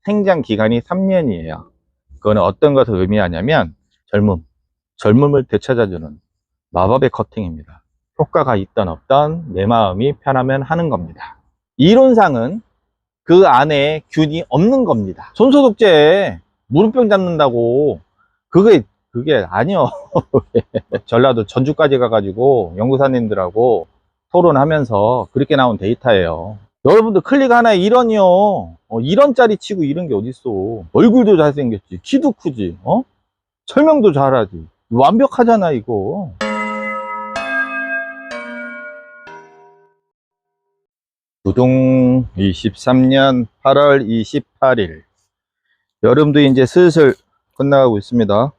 생장 기간이 3년이에요. 그거는 어떤 것을 의미하냐면 젊음을 되찾아주는 마법의 커팅입니다. 효과가 있던 없던 내 마음이 편하면 하는 겁니다. 이론상은 그 안에 균이 없는 겁니다. 손소독제 무릎병 잡는다고 그게 아니요. 전라도 전주까지 가가지고 연구사님들하고 토론하면서 그렇게 나온 데이터예요. 여러분들 클릭 하나에 1원이요. 1원짜리 치고 이런 게 어딨어. 얼굴도 잘생겼지, 키도 크지, 설명도 잘하지. 완벽하잖아 이거. 부동 23년 8월 28일 여름도 이제 슬슬 끝나가고 있습니다.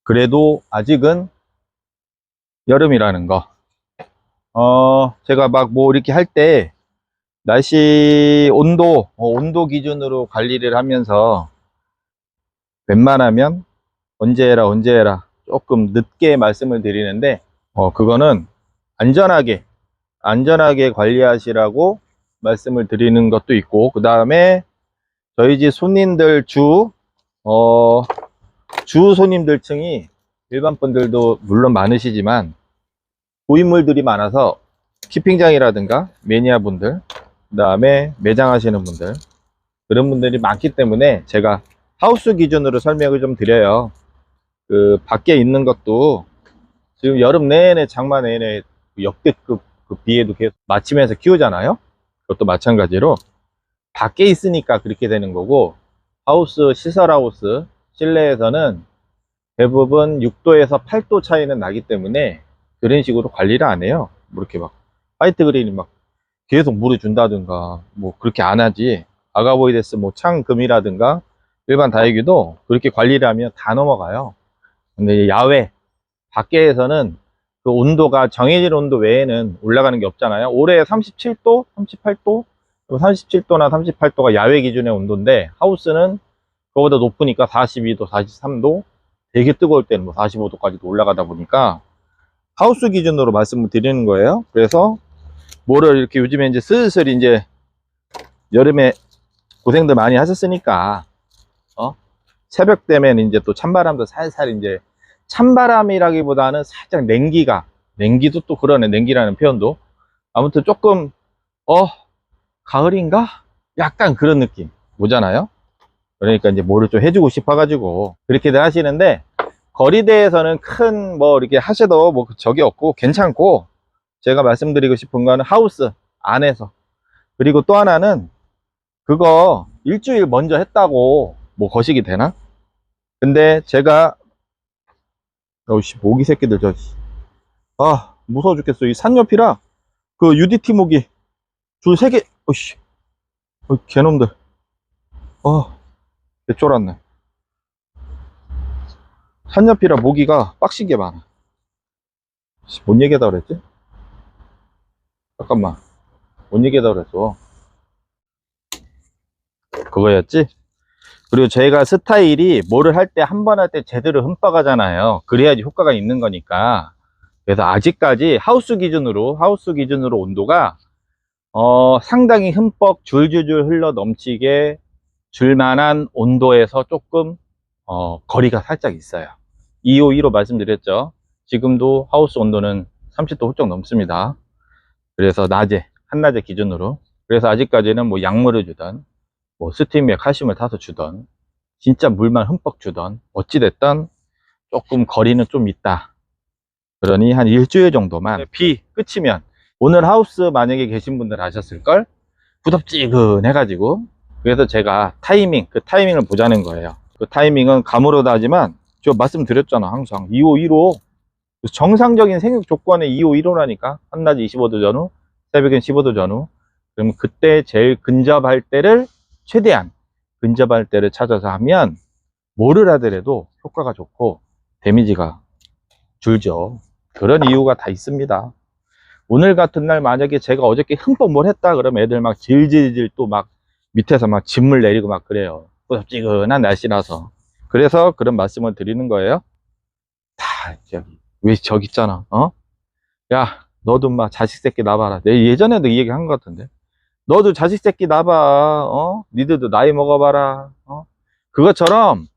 그래도 아직은 여름이라는 거. 제가 막 뭐 이렇게 할 때 날씨 온도 기준으로 관리를 하면서 웬만하면 언제 해라 조금 늦게 말씀을 드리는데, 그거는 안전하게 관리하시라고 말씀을 드리는 것도 있고, 그 다음에 저희 집 손님들 주 손님들 층이 일반 분들도 물론 많으시지만 고인물들이 많아서 키핑장이라든가 매니아 분들, 그 다음에 매장 하시는 분들, 그런 분들이 많기 때문에 제가 하우스 기준으로 설명을 좀 드려요. 그 밖에 있는 것도 지금 여름 내내 장마 내내 역대급 그 비에도 계속 맞추면서 키우잖아요. 그것도 마찬가지로 밖에 있으니까 그렇게 되는 거고, 시설하우스 실내에서는 대부분 6도에서 8도 차이는 나기 때문에 그런 식으로 관리를 안 해요. 뭐 이렇게 막 화이트 그린이 막 계속 물을 준다든가 뭐 그렇게 안 하지. 아가보이데스 뭐 창금이라든가 일반 다육이도 그렇게 관리를 하면 다 넘어가요. 근데 야외 밖에서는 그 온도가 정해진 온도 외에는 올라가는 게 없잖아요. 올해 37도 38도 37도나 38도가 야외 기준의 온도인데, 하우스는 그거보다 높으니까 42도 43도, 되게 뜨거울 때는 뭐 45도까지도 올라가다 보니까 하우스 기준으로 말씀을 드리는 거예요. 그래서 뭐를 이렇게 요즘에 이제 슬슬 이제 여름에 고생들 많이 하셨으니까 새벽 되면 이제 또 찬바람도 살살, 이제 찬바람이라기보다는 살짝 냉기도 또 그러네, 냉기라는 표현도. 아무튼 조금 가을인가? 약간 그런 느낌 오잖아요. 그러니까 이제 뭐를 좀 해주고 싶어 가지고 그렇게들 하시는데, 거리대에서는 큰 뭐 이렇게 하셔도 뭐 적이 없고 괜찮고, 제가 말씀드리고 싶은 거는 하우스 안에서. 그리고 또 하나는 그거 일주일 먼저 했다고 뭐 거식이 되나? 근데 제가 모기 새끼들 무서워 죽겠어. 이 산옆이라 그 UDT 모기 줄 3개. 개놈들. 개쫄았네. 산옆이라 모기가 빡시게 많아. 뭔 얘기하다 그랬지? 잠깐만, 뭔 얘기하다 그랬어. 그거였지? 그리고 저희가 스타일이 뭐를 할 때 한 번 할 때 제대로 흠뻑 하잖아요. 그래야지 효과가 있는 거니까. 그래서 아직까지 하우스 기준으로 온도가 상당히 흠뻑 줄줄줄 흘러 넘치게 줄 만한 온도에서 조금 거리가 살짝 있어요. 252로 말씀드렸죠. 지금도 하우스 온도는 30도 훌쩍 넘습니다. 그래서 한낮에 기준으로. 그래서 아직까지는 뭐 약물을 주던 뭐 스팀에 칼슘을 타서 주던 진짜 물만 흠뻑 주던 어찌됐든 조금 거리는 좀 있다. 그러니 한 일주일 정도만, 비 끝이면, 오늘 하우스 만약에 계신 분들 아셨을걸? 후덥지근 해가지고. 그래서 제가 그 타이밍을 보자는 거예요. 그 타이밍은 가물어다 하지만 저 말씀드렸잖아. 항상 2515 정상적인 생육 조건의 2515라니까. 한낮에 25도 전후, 새벽엔 15도 전후. 그러면 그때 제일 근접할 때를 최대한 근접할 때를 찾아서 하면 뭐를 하더라도 효과가 좋고 데미지가 줄죠. 그런 이유가 다 있습니다. 오늘 같은 날 만약에 제가 어저께 흠뻑 뭘 했다 그러면 애들 막 질질질 또 막 밑에서 막 진물 내리고 막 그래요. 후덥지근한 날씨라서. 그래서 그런 말씀을 드리는 거예요. 다 왜 저기 있잖아. 야 너도 막 자식 새끼 나봐라. 내 예전에도 이 얘기 한 것 같은데, 너도 자식 새끼 낳아봐. 니들도 나이 먹어봐라. 그것처럼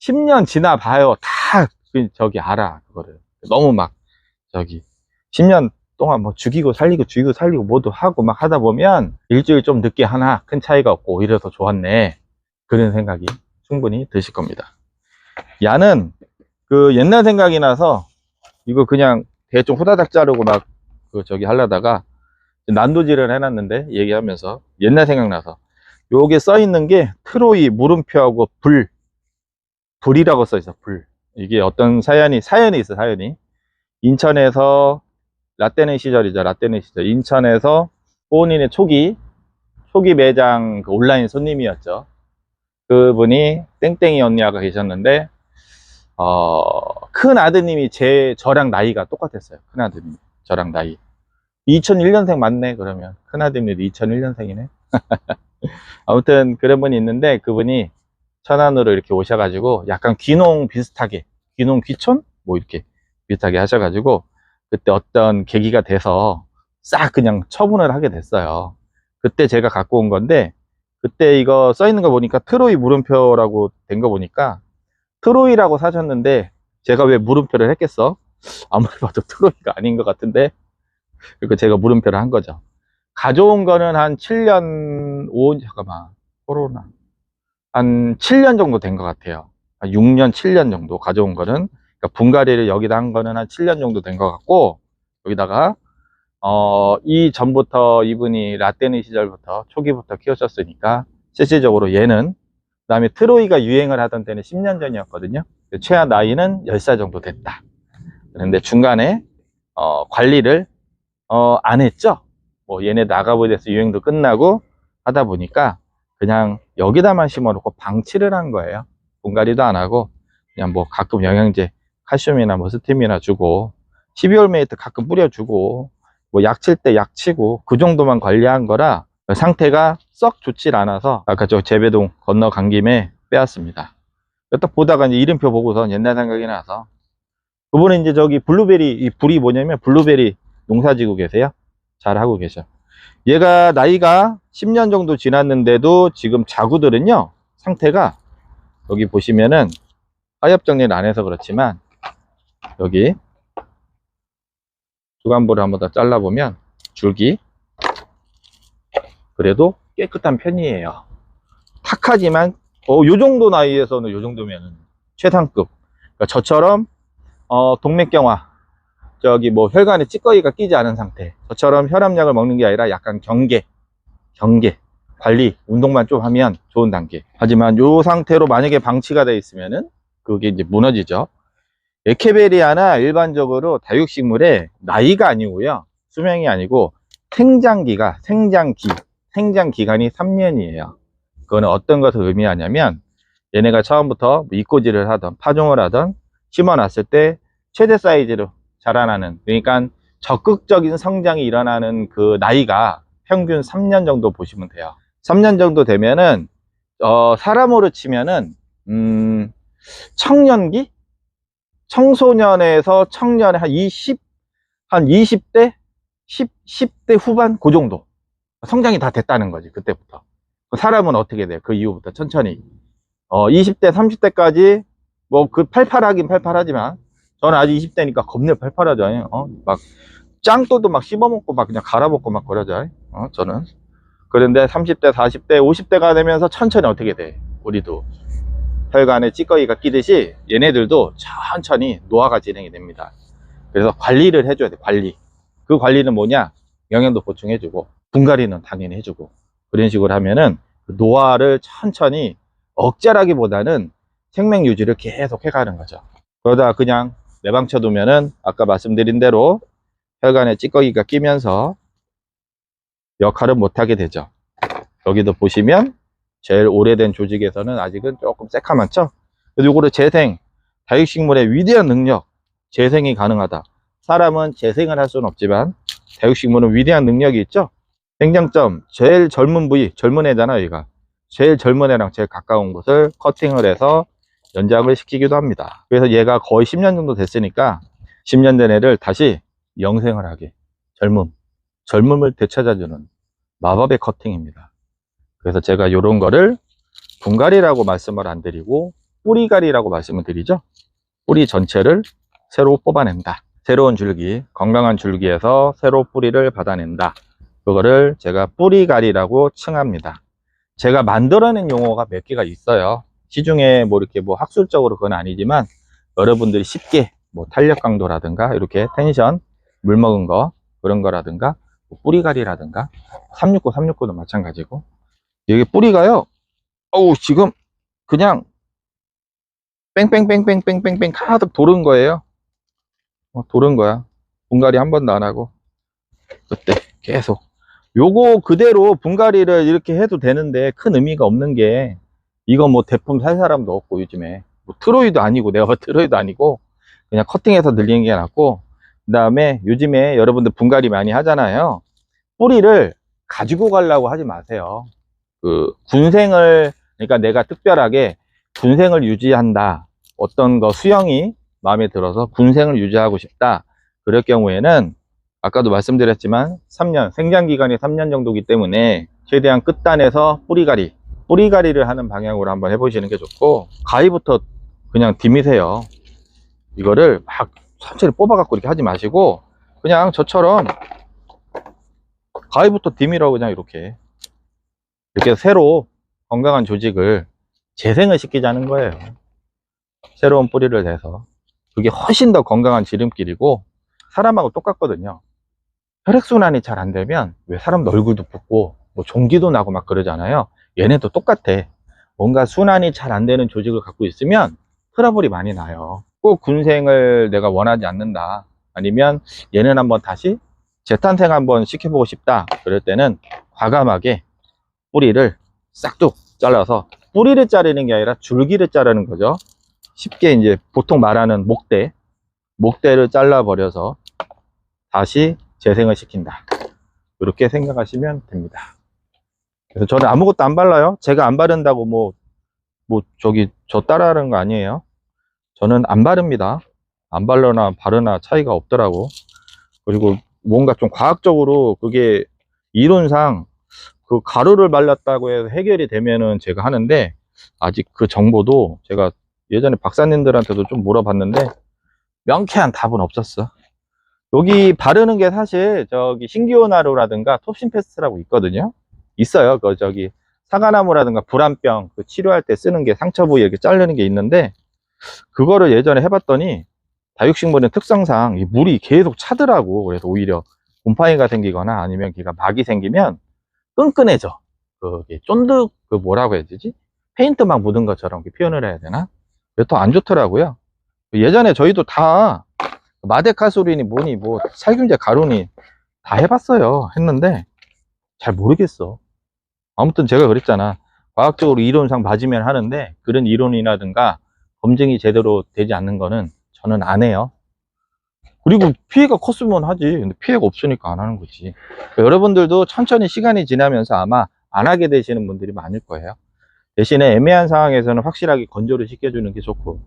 10년 지나봐요. 다 저기 알아. 그거를 너무 막 저기 10년 동안 뭐 죽이고 살리고 뭐도 하고 막 하다 보면 일주일 좀 늦게 하나 큰 차이가 없고 오히려 더 좋았네, 그런 생각이 충분히 드실 겁니다. 야는 그 옛날 생각이 나서 이거 그냥 대충 후다닥 자르고 막 그 저기 하려다가 난도질을 해놨는데, 얘기하면서 옛날 생각나서 요게 써 있는 게 트로이 물음표하고 불이라고 써 있어. 불. 이게 어떤 사연이 있어. 사연이 인천에서 라떼네 시절이죠. 라떼네 시절 인천에서 본인의 초기 매장 그 온라인 손님이었죠. 그분이 땡땡이 언니가 계셨는데 큰 아드님이 저랑 나이가 똑같았어요. 큰 아드님이 저랑 나이 2001년생 맞네. 그러면 큰 아드님도 2001년생이네. 아무튼 그런 분이 있는데, 그분이 천안으로 이렇게 오셔가지고 약간 귀농 비슷하게, 귀농 귀촌 뭐 이렇게 비슷하게 하셔가지고 그때 어떤 계기가 돼서 싹 그냥 처분을 하게 됐어요. 그때 제가 갖고 온 건데, 그때 이거 써 있는 거 보니까 트로이 물음표라고 된 거 보니까 트로이라고 사셨는데, 제가 왜 물음표를 했겠어? 아무리 봐도 트로이가 아닌 것 같은데, 그리고 제가 물음표를 한 거죠. 가져온 거는 한 7년, 잠깐만, 코로나. 한 7년 정도 된 것 같아요. 한 6년, 7년 정도 가져온 거는. 그러니까 분갈이를 여기다 한 거는 한 7년 정도 된 것 같고, 여기다가, 이 전부터 이분이 라떼니 시절부터, 초기부터 키우셨으니까, 실질적으로 얘는, 그 다음에 트로이가 유행을 하던 때는 10년 전이었거든요. 최하 나이는 10살 정도 됐다. 그런데 중간에, 관리를, 안 했죠. 뭐 얘네 나가버려서 유행도 끝나고 하다 보니까 그냥 여기다만 심어놓고 방치를 한 거예요. 분갈이도 안 하고 그냥 뭐 가끔 영양제 칼슘이나 뭐 스팀이나 주고 12월 메이트 가끔 뿌려주고 뭐 약 칠 때 약 치고 그 정도만 관리한 거라 상태가 썩 좋질 않아서 아까 저 재배동 건너간 김에 빼왔습니다. 딱 보다가 이제 이름표 보고선 옛날 생각이 나서. 그분은 이제 저기 블루베리, 이 불이 뭐냐면 블루베리 농사지고 계세요. 잘 하고 계셔. 얘가 나이가 10년 정도 지났는데도 지금 자구들은요, 상태가 여기 보시면은 화엽 정리를 안 해서 그렇지만 여기 주간부를 한번 더 잘라보면 줄기 그래도 깨끗한 편이에요. 탁하지만 요 정도 나이에서는 요 정도면은 최상급. 그러니까 저처럼 동맥경화, 저기 뭐 혈관에 찌꺼기가 끼지 않은 상태, 저처럼 혈압약을 먹는 게 아니라 약간 경계 관리 운동만 좀 하면 좋은 단계. 하지만 요 상태로 만약에 방치가 되어 있으면은 그게 이제 무너지죠. 에케베리아나 일반적으로 다육식물의 나이가 아니고요, 수명이 아니고 생장 기간이 3년이에요. 그거는 어떤 것을 의미하냐면, 얘네가 처음부터 이꼬지를 하던 파종을 하던 심어놨을 때 최대 사이즈로 자라나는, 그러니까 적극적인 성장이 일어나는 그 나이가 평균 3년 정도 보시면 돼요. 3년 정도 되면은 사람으로 치면은 청년기? 청소년에서 청년에 한 20대? 10대 후반? 그 정도 성장이 다 됐다는 거지. 그때부터. 사람은 어떻게 돼요? 그 이후부터 천천히 20대 30대까지 뭐 그 팔팔하긴 팔팔하지만, 저는 아직 20대니까 겁내 팔팔하죠. 막 짱또도 막 씹어먹고 막 그냥 갈아먹고 막 그러죠. 저는. 그런데 30대 40대 50대가 되면서 천천히 어떻게 돼, 우리도 혈관에 찌꺼기가 끼듯이 얘네들도 천천히 노화가 진행이 됩니다. 그래서 관리를 해줘야 돼. 그 관리는 뭐냐, 영양도 보충해주고 분갈이는 당연히 해주고, 그런 식으로 하면은 노화를 천천히 억제라기보다는 생명 유지를 계속 해가는 거죠. 그러다 그냥 내방쳐 두면은 아까 말씀드린 대로 혈관에 찌꺼기가 끼면서 역할을 못하게 되죠. 여기도 보시면 제일 오래된 조직에서는 아직은 조금 새카맣죠. 그래서 이거를 다육식물의 위대한 능력, 재생이 가능하다. 사람은 재생을 할 수는 없지만 다육식물은 위대한 능력이 있죠. 생장점, 제일 젊은 부위, 젊은 애잖아 얘가. 제일 젊은 애랑 제일 가까운 곳을 커팅을 해서 연장을 시키기도 합니다. 그래서 얘가 거의 10년 정도 됐으니까 10년 된 애를 다시 영생을 하게, 젊음을 되찾아주는 마법의 커팅입니다. 그래서 제가 이런 거를 분갈이라고 말씀을 안 드리고 뿌리갈이라고 말씀을 드리죠. 뿌리 전체를 새로 뽑아낸다. 새로운 줄기, 건강한 줄기에서 새로 뿌리를 받아낸다. 그거를 제가 뿌리갈이라고 칭합니다. 제가 만들어낸 용어가 몇 개가 있어요. 시중에 뭐 이렇게 뭐 학술적으로 그건 아니지만 여러분들이 쉽게 뭐 탄력 강도라든가 이렇게 텐션, 물 먹은 거 그런 거라든가 뭐 뿌리갈이라든가 369도 마찬가지고 이게 뿌리가요. 어우 지금 그냥 뺑뺑뺑뺑뺑뺑뺑 가득 도른 거예요. 도른 거야. 분갈이 한 번도 안 하고 그때 계속 요거 그대로 분갈이를 이렇게 해도 되는데 큰 의미가 없는 게 이거 뭐 대품 살 사람도 없고 요즘에 뭐 트로이도 아니고 내가 봐 트로이도 아니고 그냥 커팅해서 늘리는 게 낫고 그 다음에 요즘에 여러분들 분갈이 많이 하잖아요. 뿌리를 가지고 가려고 하지 마세요. 그 군생을 그러니까 내가 특별하게 군생을 유지한다 어떤 거 수영이 마음에 들어서 군생을 유지하고 싶다 그럴 경우에는 아까도 말씀드렸지만 3년 생장기간이 3년 정도기 때문에 최대한 끝단에서 뿌리가리를 하는 방향으로 한번 해보시는 게 좋고 가위부터 그냥 디미세요. 이거를 막 천천히 뽑아 갖고 이렇게 하지 마시고 그냥 저처럼 가위부터 디미라고 그냥 이렇게 새로 건강한 조직을 재생을 시키자는 거예요. 새로운 뿌리를 내서 그게 훨씬 더 건강한 지름길이고 사람하고 똑같거든요. 혈액순환이 잘 안 되면 왜 사람도 얼굴도 붓고 뭐 종기도 나고 막 그러잖아요. 얘네도 똑같아. 뭔가 순환이 잘 안 되는 조직을 갖고 있으면 트러블이 많이 나요. 꼭 군생을 내가 원하지 않는다 아니면 얘는 한번 다시 재탄생 한번 시켜보고 싶다 그럴 때는 과감하게 뿌리를 싹둑 잘라서 뿌리를 자르는 게 아니라 줄기를 자르는 거죠. 쉽게 이제 보통 말하는 목대를 잘라 버려서 다시 재생을 시킨다 이렇게 생각하시면 됩니다. 그래서 저는 아무것도 안 발라요. 제가 안 바른다고 저 따라하는 거 아니에요. 저는 안 바릅니다. 안 바르나 바르나 차이가 없더라고. 그리고 뭔가 좀 과학적으로 그게 이론상 그 가루를 발랐다고 해서 해결이 되면은 제가 하는데 아직 그 정보도 제가 예전에 박사님들한테도 좀 물어봤는데 명쾌한 답은 없었어. 여기 바르는 게 사실 저기 신기오나루라든가 톱신페스트라고 있거든요. 있어요. 그 저기 사과나무라든가 불안병 그 치료할 때 쓰는 게 상처 부위 이렇게 자르는 게 있는데 그거를 예전에 해봤더니 다육식물의 특성상 이 물이 계속 차더라고. 그래서 오히려 곰팡이가 생기거나 아니면 걔가 막이 생기면 끈끈해져. 그게 쫀득 그 뭐라고 해야 되지? 페인트 막 묻은 것처럼 표현을 해야 되나? 더 안 좋더라고요. 예전에 저희도 다 마데카솔이니 뭐니 뭐 살균제 가루니 다 해봤어요. 했는데 잘 모르겠어. 아무튼 제가 그랬잖아. 과학적으로 이론상 맞으면 하는데 그런 이론이라든가 검증이 제대로 되지 않는 거는 저는 안 해요. 그리고 피해가 컸으면 하지. 근데 피해가 없으니까 안 하는 거지. 그러니까 여러분들도 천천히 시간이 지나면서 아마 안 하게 되시는 분들이 많을 거예요. 대신에 애매한 상황에서는 확실하게 건조를 시켜주는 게 좋고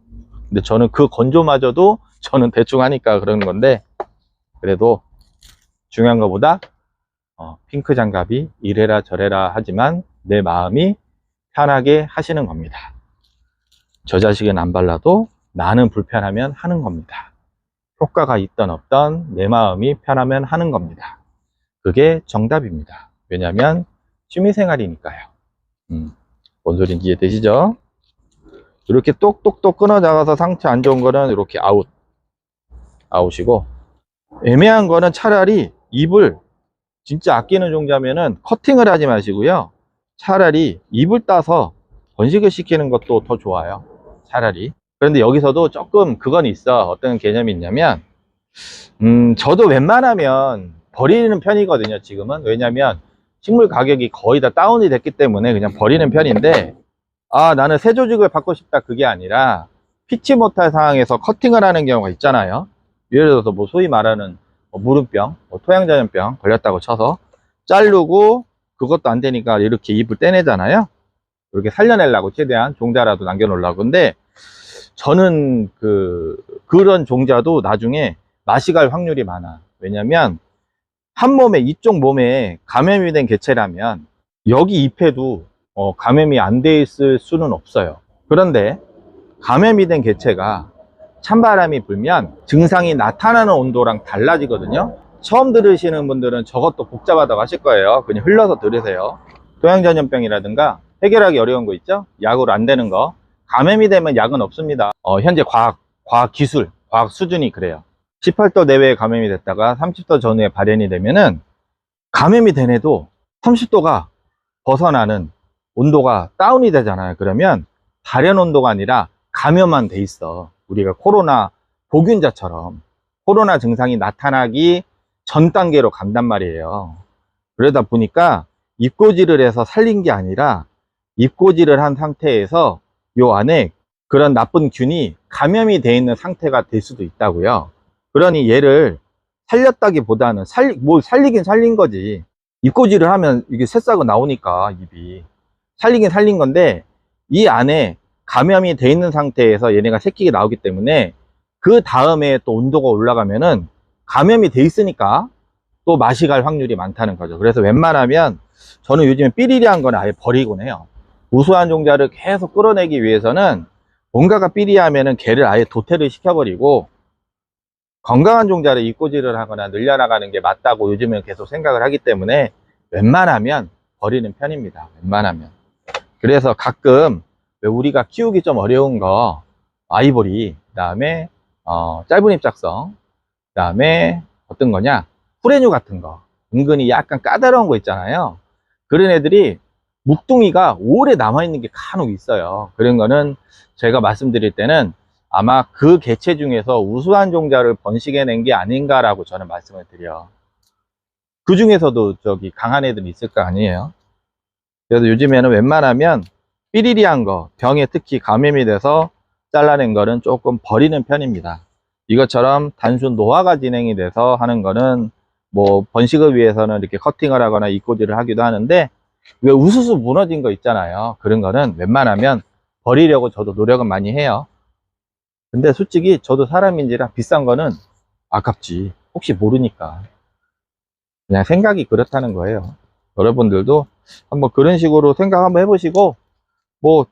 근데 저는 그 건조마저도 저는 대충 하니까 그러는 건데 그래도 중요한 것보다 핑크 장갑이 이래라 저래라 하지만 내 마음이 편하게 하시는 겁니다. 저 자식은 안 발라도 나는 불편하면 하는 겁니다. 효과가 있던 없던 내 마음이 편하면 하는 겁니다. 그게 정답입니다. 왜냐하면 취미생활이니까요. 뭔 소리인지 이해되시죠? 이렇게 똑똑똑 끊어 나가서 상태 안 좋은 거는 이렇게 아웃이고 애매한 거는 차라리 잎을 진짜 아끼는 종자면은 커팅을 하지 마시고요. 차라리 잎을 따서 번식을 시키는 것도 더 좋아요. 차라리. 그런데 여기서도 조금 그건 있어. 어떤 개념이 있냐면 저도 웬만하면 버리는 편이거든요. 지금은. 왜냐면 식물 가격이 거의 다 다운이 됐기 때문에 그냥 버리는 편인데 나는 새 조직을 받고 싶다 그게 아니라 피치 못할 상황에서 커팅을 하는 경우가 있잖아요. 예를 들어서 뭐 소위 말하는 무름병, 토양자연병 걸렸다고 쳐서 자르고 그것도 안 되니까 이렇게 잎을 떼내잖아요. 이렇게 살려내려고 최대한 종자라도 남겨놓으려고. 근데 저는 그런 종자도 나중에 맛이 갈 확률이 많아. 왜냐면 한 몸에, 이쪽 몸에 감염이 된 개체라면 여기 잎에도 감염이 안 돼 있을 수는 없어요. 그런데 감염이 된 개체가 찬바람이 불면 증상이 나타나는 온도랑 달라지거든요. 처음 들으시는 분들은 저것도 복잡하다고 하실 거예요. 그냥 흘러서 들으세요. 토양전염병이라든가 해결하기 어려운 거 있죠? 약으로 안 되는 거. 감염이 되면 약은 없습니다. 현재 과학 기술, 과학 수준이 그래요. 18도 내외에 감염이 됐다가 30도 전후에 발현이 되면은 감염이 된 애도 30도가 벗어나는 온도가 다운이 되잖아요. 그러면 발현 온도가 아니라 감염만 돼 있어. 우리가 코로나 보균자처럼 코로나 증상이 나타나기 전 단계로 간단 말이에요. 그러다 보니까 입고지를 해서 살린 게 아니라 입고지를 한 상태에서 요 안에 그런 나쁜 균이 감염이 돼 있는 상태가 될 수도 있다고요. 그러니 얘를 살렸다기보다는 살리긴 살린 거지. 입고지를 하면 이게 새싹은 나오니까 잎이 살리긴 살린 건데 이 안에 감염이 돼 있는 상태에서 얘네가 새끼가 나오기 때문에 그 다음에 또 온도가 올라가면은 감염이 돼 있으니까 또 맛이 갈 확률이 많다는 거죠. 그래서 웬만하면 저는 요즘에 삐리리한 거는 아예 버리곤 해요. 우수한 종자를 계속 끌어내기 위해서는 뭔가가 삐리하면은 걔를 아예 도태를 시켜버리고 건강한 종자를 입고지를 하거나 늘려나가는 게 맞다고 요즘은 계속 생각을 하기 때문에 웬만하면 버리는 편입니다. 웬만하면. 그래서 가끔 우리가 키우기 좀 어려운 거 아이보리, 그 다음에 짧은 잎작성, 그 다음에 어떤 거냐 후레뉴 같은 거 은근히 약간 까다로운 거 있잖아요. 그런 애들이 묵둥이가 오래 남아있는 게 간혹 있어요. 그런 거는 제가 말씀드릴 때는 아마 그 개체 중에서 우수한 종자를 번식해낸 게 아닌가라고 저는 말씀을 드려. 그 중에서도 저기 강한 애들이 있을 거 아니에요. 그래서 요즘에는 웬만하면 삐리리한 거, 병에 특히 감염이 돼서 잘라낸 거는 조금 버리는 편입니다. 이것처럼 단순 노화가 진행이 돼서 하는 거는 뭐 번식을 위해서는 이렇게 커팅을 하거나 입고지를 하기도 하는데 왜 우수수 무너진 거 있잖아요. 그런 거는 웬만하면 버리려고 저도 노력은 많이 해요. 근데 솔직히 저도 사람인지라 비싼 거는 아깝지. 혹시 모르니까. 그냥 생각이 그렇다는 거예요. 여러분들도 한번 그런 식으로 생각 한번 해보시고, 뭐,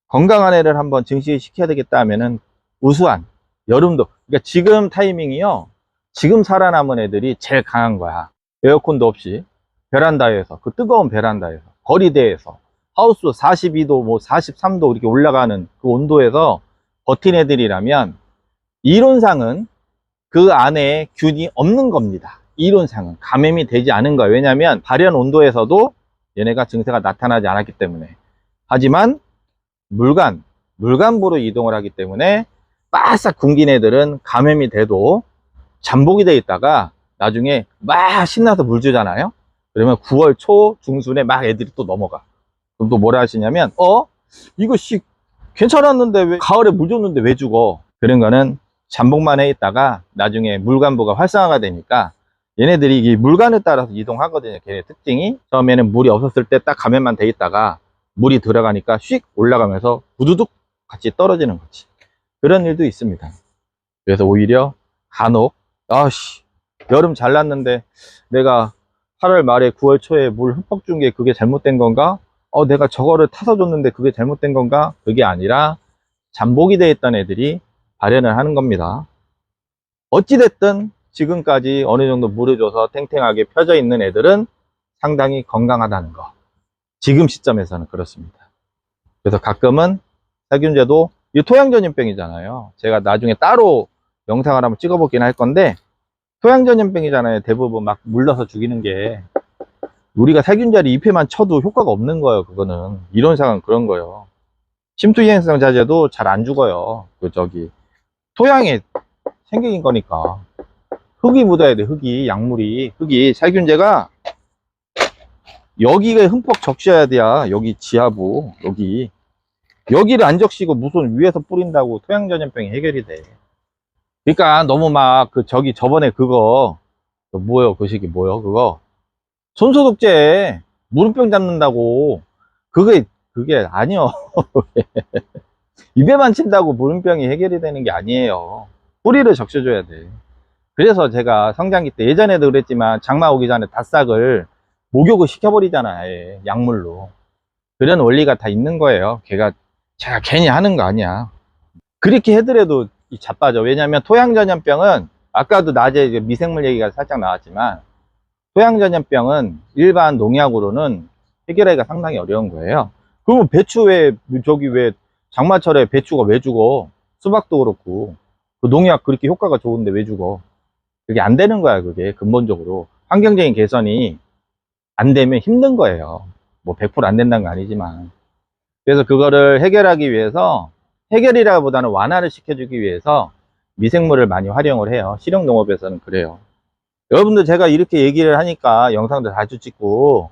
건강한 애를 한번 증식시켜야 되겠다 하면은 우수한, 여름도, 그러니까 지금 타이밍이요. 지금 살아남은 애들이 제일 강한 거야. 에어컨도 없이, 베란다에서, 그 뜨거운 베란다에서, 거리대에서, 하우스 42도, 뭐 43도 이렇게 올라가는 그 온도에서 버틴 애들이라면, 이론상은 그 안에 균이 없는 겁니다. 이론상은 감염이 되지 않은 거예요. 왜냐하면 발현 온도에서도 얘네가 증세가 나타나지 않았기 때문에. 하지만 물간부로 이동을 하기 때문에 바싹 굶긴 애들은 감염이 돼도 잠복이 돼 있다가 나중에 막 신나서 물 주잖아요. 그러면 9월 초 중순에 막 애들이 또 넘어가. 그럼 또 뭐라 하시냐면 이거 괜찮았는데 왜 가을에 물 줬는데 왜 죽어? 그런 거는 잠복만 해 있다가 나중에 물간부가 활성화가 되니까 얘네들이 이 물간에 따라서 이동하거든요. 걔네 특징이 처음에는 물이 없었을 때 딱 감염만 돼 있다가 물이 들어가니까 휙 올라가면서 우두둑 같이 떨어지는 거지. 그런 일도 있습니다. 그래서 오히려 간혹 여름 잘났는데 내가 8월 말에 9월 초에 물 흠뻑 준 게 그게 잘못된 건가? 내가 저거를 타서 줬는데 그게 잘못된 건가? 그게 아니라 잠복이 돼 있던 애들이 발현을 하는 겁니다. 어찌됐든 지금까지 어느 정도 물을 줘서 탱탱하게 펴져 있는 애들은 상당히 건강하다는 거. 지금 시점에서는 그렇습니다. 그래서 가끔은 살균제도 이 토양전염병이잖아요. 제가 나중에 따로 영상을 한번 찍어보긴 할 건데 토양전염병이잖아요. 대부분 막 물러서 죽이는 게 우리가 살균제를 잎에만 쳐도 효과가 없는 거예요. 그거는 이론상은 그런 거예요. 침투기행성 자재도 잘 안 죽어요. 토양에 생긴 거니까 흙이 묻어야 돼. 흙이 살균제가 여기가 흠뻑 적셔야 돼야 여기 지하부 여기를 안 적시고 무슨 위에서 뿌린다고 토양전염병이 해결이 돼. 그러니까 너무 막 저번에 그거 뭐요? 그 시기 뭐요? 그거 손소독제 무름병 잡는다고 그게 아니요. 입에만 친다고 무름병이 해결이 되는 게 아니에요. 뿌리를 적셔줘야 돼. 그래서 제가 성장기 때 예전에도 그랬지만 장마 오기 전에 닷싹을 목욕을 시켜버리잖아요. 아예 약물로. 그런 원리가 다 있는 거예요. 제가 괜히 하는 거 아니야. 그렇게 해더라도 자빠져. 왜냐하면 토양전염병은 아까도 낮에 이제 미생물 얘기가 살짝 나왔지만 토양전염병은 일반 농약으로는 해결하기가 상당히 어려운 거예요. 그러면 배추 왜 장마철에 배추가 왜 죽어? 수박도 그렇고 그 농약 그렇게 효과가 좋은데 왜 죽어? 그게 안 되는 거야. 그게 근본적으로 환경적인 개선이 안 되면 힘든 거예요. 뭐 100%안 된다는 거 아니지만. 그래서 그거를 해결하기 위해서, 해결이라기보다는 완화를 시켜주기 위해서 미생물을 많이 활용을 해요. 실용농업에서는 그래요. 여러분들 제가 이렇게 얘기를 하니까 영상도 자주 찍고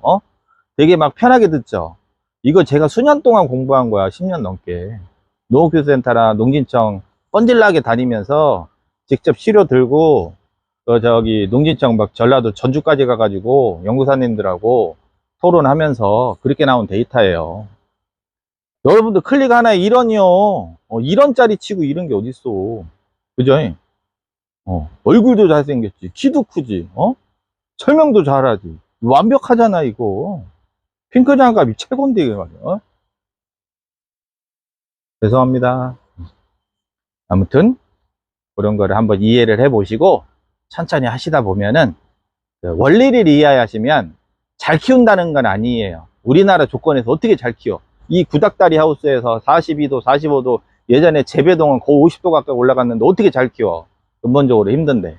되게 막 편하게 듣죠. 이거 제가 수년 동안 공부한 거야. 10년 넘게. 농업교육센터랑 농진청 뻔질나게 다니면서 직접 시료 들고 농진청 막 전라도 전주까지 가가지고 연구사님들하고 토론하면서 그렇게 나온 데이터예요. 여러분들 클릭 하나에 1원이요. 1원짜리 치고 이런 게 어딨어. 그죠? 얼굴도 잘생겼지. 키도 크지. 설명도 잘하지. 완벽하잖아, 이거. 핑크 장갑이 최고인데, 이거 말이야. 죄송합니다. 아무튼, 그런 거를 한번 이해를 해보시고, 천천히 하시다 보면은, 그 원리를 이해하시면 잘 키운다는 건 아니에요. 우리나라 조건에서 어떻게 잘 키워? 이 구닥다리 하우스에서 42도, 45도, 예전에 재배동은 거의 50도 가까이 올라갔는데 어떻게 잘 키워? 근본적으로 힘든데.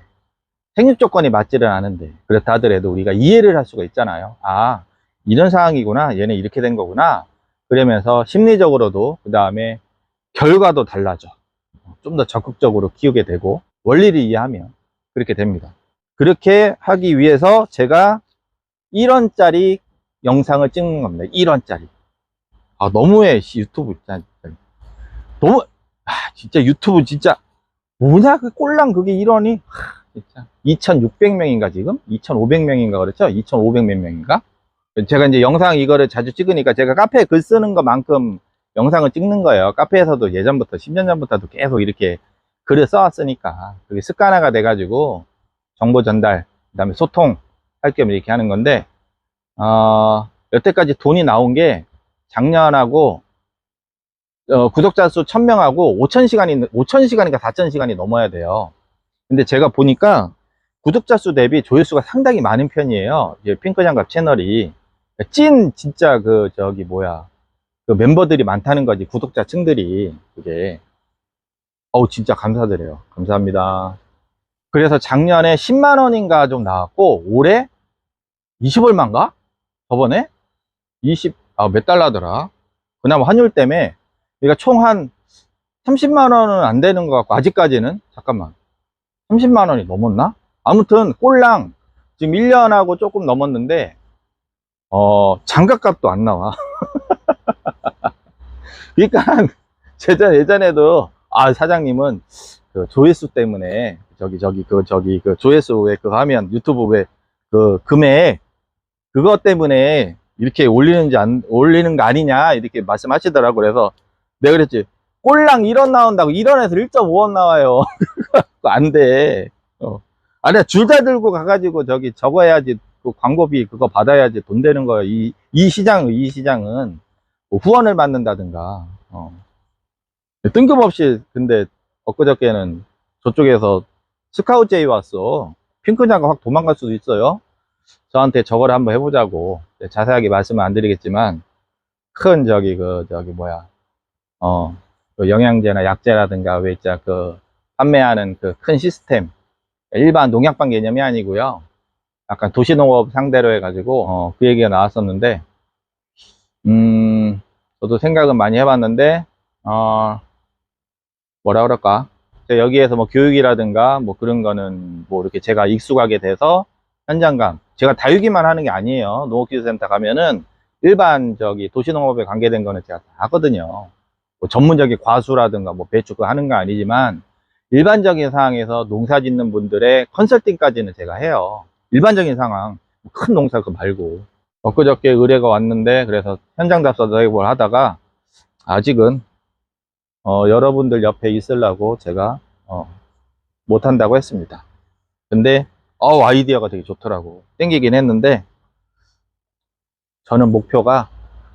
생육 조건이 맞지는 않은데. 그렇다 하더라도 우리가 이해를 할 수가 있잖아요. 아, 이런 상황이구나. 얘네 이렇게 된 거구나. 그러면서 심리적으로도 그 다음에 결과도 달라져. 좀 더 적극적으로 키우게 되고 원리를 이해하면 그렇게 됩니다. 그렇게 하기 위해서 제가 1원짜리 영상을 찍는 겁니다. 1원짜리. 아, 너무해. 유튜브 진짜. 너무, 진짜 유튜브 진짜 뭐냐? 그 꼴랑 그게 1원이? 진짜. 2,600명인가 지금? 2,500명인가 그렇죠? 2,500 몇 명인가? 제가 이제 영상 이거를 자주 찍으니까 제가 카페에 글 쓰는 것만큼 영상을 찍는 거예요. 카페에서도 예전부터 10년 전부터도 계속 이렇게 글을 써왔으니까 그게 습관화가 돼가지고 정보 전달, 그 다음에 소통 할 겸 이렇게 하는 건데, 여태까지 돈이 나온 게 작년하고, 구독자 수 1000명하고 5000시간인가 4000시간이 넘어야 돼요. 근데 제가 보니까 구독자 수 대비 조회수가 상당히 많은 편이에요. 이제 핑크장갑 채널이. 진짜 그 멤버들이 많다는 거지. 구독자 층들이. 그게. 진짜 감사드려요. 감사합니다. 그래서 작년에 10만원인가 좀 나왔고, 올해 20얼마인가? 저번에? 몇 달러더라? 그나마 환율 때문에, 그러니까 총 한 30만원은 안 되는 것 같고, 아직까지는? 잠깐만. 30만원이 넘었나? 아무튼, 꼴랑, 지금 1년하고 조금 넘었는데, 장갑값도 안 나와. 그러니까, 예전에도, 사장님은, 그 조회수 때문에, 그 조회수 왜 그거 하면, 유튜브 왜, 그 금액, 그것 때문에 이렇게 올리는 거 아니냐, 이렇게 말씀하시더라고. 그래서 내가 그랬지. 꼴랑 1원 나온다고 1원에서 1.5원 나와요. 안 돼. 아니야, 줄 다 들고 가가지고 저거 해야지. 그 광고비 그거 받아야지 돈 되는 거예요. 이 시장은 뭐 후원을 받는다든가. 뜬금없이, 근데 엊그저께는 저쪽에서 스카우트 제이 왔어. 핑크장가 확 도망갈 수도 있어요. 저한테 저걸 한번 해보자고. 자세하게 말씀은 안 드리겠지만, 큰 그 영양제나 약제라든가 왜 있자 판매하는 그 큰 시스템. 일반 농약방 개념이 아니고요. 약간 도시농업 상대로 해가지고, 그 얘기가 나왔었는데, 저도 생각은 많이 해봤는데, 뭐라 그럴까. 여기에서 뭐 교육이라든가 뭐 그런 거는 뭐 이렇게 제가 익숙하게 돼서 현장감, 제가 다육이만 하는 게 아니에요. 농업기술센터 가면은 일반 도시농업에 관계된 거는 제가 다 하거든요. 뭐 전문적인 과수라든가 뭐 배추 그거 하는 거 아니지만 일반적인 상황에서 농사 짓는 분들의 컨설팅까지는 제가 해요. 일반적인 상황, 큰 농사 그거 말고. 엊그저께 의뢰가 왔는데 그래서 현장 답사도 해보고 하다가 아직은 여러분들 옆에 있으려고 제가 못한다고 했습니다. 근데 아이디어가 되게 좋더라고. 땡기긴 했는데 저는 목표가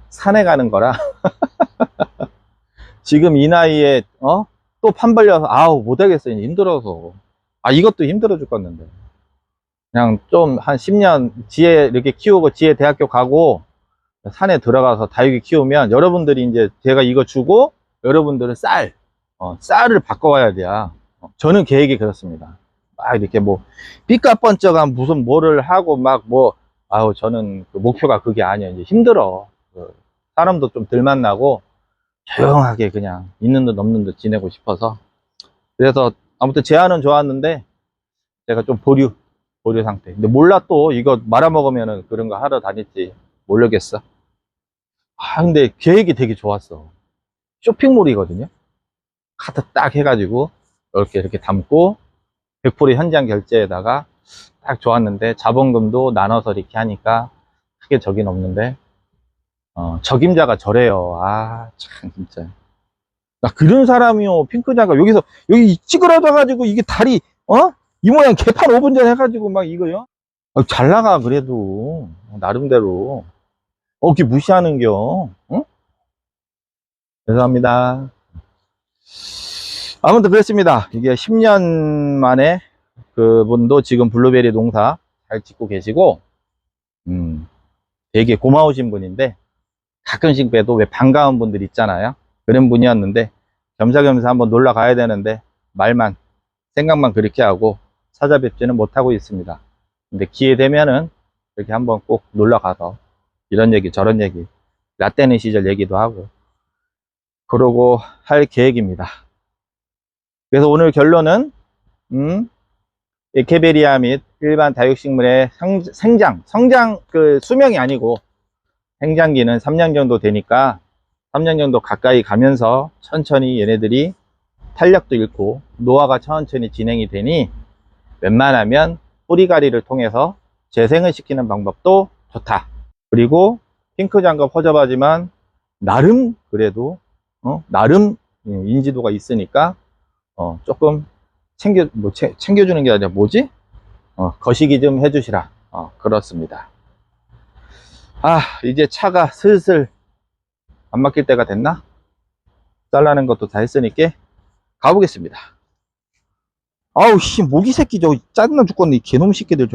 산에 가는 거라 지금 이 나이에 또 판 벌려서 못하겠어요. 힘들어서. 이것도 힘들어 죽겠는데. 그냥 좀 한 10년 지혜 이렇게 키우고 지혜 대학교 가고 산에 들어가서 다육이 키우면 여러분들이 이제 제가 이거 주고 여러분들은 쌀을 바꿔와야 돼요. 저는 계획이 그렇습니다. 이렇게 뭐 삐까뻔쩍한 무슨 뭐를 하고 저는 그 목표가 그게 아니에요. 이제 힘들어. 사람도 좀 덜 만나고 조용하게 그냥 있는 듯 없는 듯 지내고 싶어서. 그래서 아무튼 제안은 좋았는데 제가 좀 보류 상태. 근데 몰라, 또 이거 말아먹으면은 그런 거 하러 다닐지 모르겠어. 근데 계획이 되게 좋았어. 쇼핑몰이거든요. 카드 딱 해가지고 이렇게 담고 100% 현장 결제에다가 딱 좋았는데, 자본금도 나눠서 이렇게 하니까 크게 적인 없는데 적임자가 저래요. 참 진짜. 나 그런 사람이요. 핑크자가 여기 찌그러져 가지고 이게 다리 이 모양 개판 5분 전에 해가지고 막 이거요. 잘 나가 그래도 나름대로. 이렇게 무시하는겨. 응? 죄송합니다. 아무튼 그랬습니다. 이게 10년 만에 그분도 지금 블루베리 농사 잘 짓고 계시고 되게 고마우신 분인데, 가끔씩 봬도 왜 반가운 분들 있잖아요. 그런 분이었는데 겸사겸사 한번 놀러 가야 되는데 생각만 그렇게 하고 찾아뵙지는 못하고 있습니다. 근데 기회 되면은 이렇게 한번 꼭 놀러 가서 이런 얘기 저런 얘기, 라떼는 시절 얘기도 하고 그러고 할 계획입니다. 그래서 오늘 결론은 에케베리아 및 일반 다육식물의 성장 수명이 아니고 생장기는 3년 정도 되니까 3년 정도 가까이 가면서 천천히 얘네들이 탄력도 잃고 노화가 천천히 진행이 되니 웬만하면 뿌리가리를 통해서 재생을 시키는 방법도 좋다. 그리고 핑크장갑 허접하지만 나름 그래도 나름 인지도가 있으니까 조금 챙겨주는 게 아니라 거시기 좀 해주시라. 그렇습니다. 이제 차가 슬슬 안 막힐 때가 됐나? 잘라낸 것도 다 했으니까 가보겠습니다. 모기 새끼 짜증나 죽겠네. 이 개놈 새끼들